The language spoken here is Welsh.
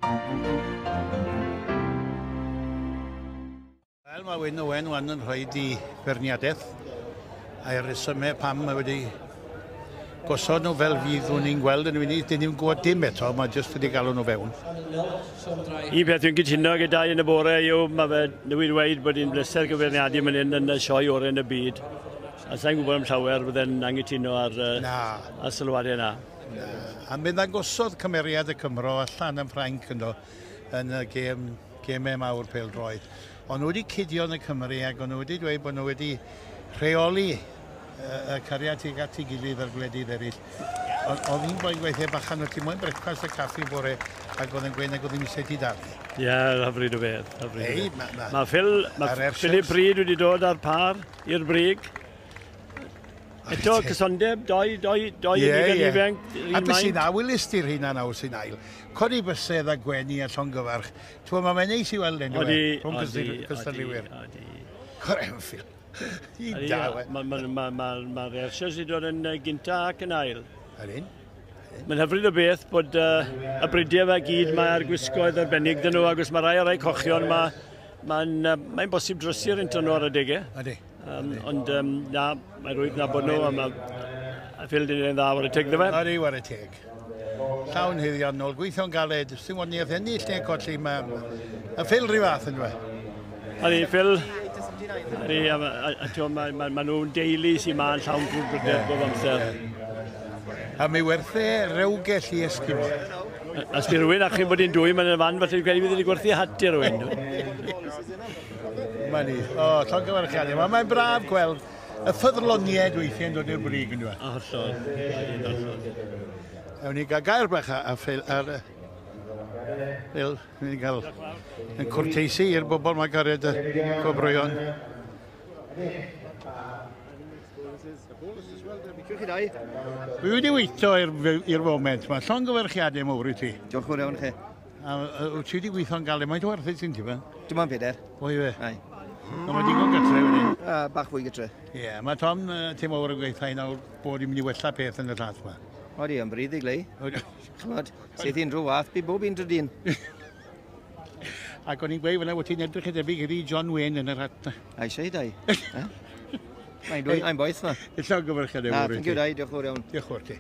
Wel, mae Wyn Owen wan yn rhoi di ferniadaeth a'r resymau pam mae wedi gosod nhw fel fydd ni'n gweld yn y funud. Dyn ni'n gwybod dim eto, mae jyst wedi galw nhw fewn. Un peth dwi'n cytuno gyda yn y bore yw, mae fe newid dweud bod hi'n bleser gyfeirniadu mynd yn y sioe o'r yn y byd. A sa'n gwybod am llawer byddai'n angytuno ar sylwadau yna. A mynd a gosodd cymeriad y Cymro allan yn Ffrainc yn y gemau mawr pêl-droed. Ond nhw wedi cydio yn y Cymru ac ond nhw wedi dweud bod nhw wedi rheoli y cariad tuag at ei gilydd ar gwledydd eraill. Oedd hi'n boi'n gweithio bachan o ti moyn brecfast y caffi bore ac oedd yn gweud nag oedd hi'n eisiau ti darlu. Ie, hyfryd o beth. Mae Philip Reid wedi dod ar par i'r brig. Eto, cysondeb, doi unigol ifanc. A beth sy'n awylus di'r hynna nawr sy'n ail. Codi bysedd a gwenu a llongyfarch. Ti'n mae'n neis i weld enw rhwng cystadliwyr. Corem ffil. Mae'r ersio sy'n dod yn gynta ac yn ail. Arin? Mae'n hyfryd o beth bod y bridiau fe gyd mae'r gwisgoedd arbennig dyn nhw, ac os mae rai o rai cochion, mae'n bosib drosi'r intro nhw ar y degau. Ydy. Ond na, mae'n rwydd na bod nhw, a mae ffil dyn ni'n dda war y teg dda fe. Ydy, war y teg. Llawn hyddion nôl, gweithio'n galed, sy'n wad ni a ennill neu colli, y ffil rhyw fath yn dwe. Ydy, ffil, mae nhw'n deulu sy'n ma'n llawn grŵp brydau bob amser. A mi werthu rewgell i esgimo. As di rhywun achub bod hi'n dwy, mae'n y fan falle wedi wedi gwerthu hati rhywun. Mae'n ni. Llongyfarchiadau. Mae'n braf gweld y ffyddloniaid weithiau'n dod i'r brig yn dweud. Hollol. Ewn ni gael gair bach a ffil ar ni'n cael yn cwrteisi i'r bobl mae gariad y cobrwyon. Dwi wedi weithio i'r foment. Mae llongyfarchiadau mawr i ti. Diolch yn fawr iawn chi. Wyt ti wedi gweithio'n galed? Mae'n werthu ti'n ti fe? Dim ond Peter. O i fe? Ai. Mae digon gytre wedi? Bach fwy gytre. Ie, mae Tom ti mawr yn gweithio nawr bod i'n mynd i wella peth yn y llath yma. O di, yn bryd i glei. Chymod, sydd hi'n rhyw wath, bydd bob un dydyn. Ac o'n i'n gweud fyna, wyt ti'n edrych y debyg ydi John Wayne yn yr hat na. A eisiau dau. Mae'n boeth na. Illa gyfarchiadau mawr i ti. Diolch yn fawr iawn. Diolch yn fawr ti.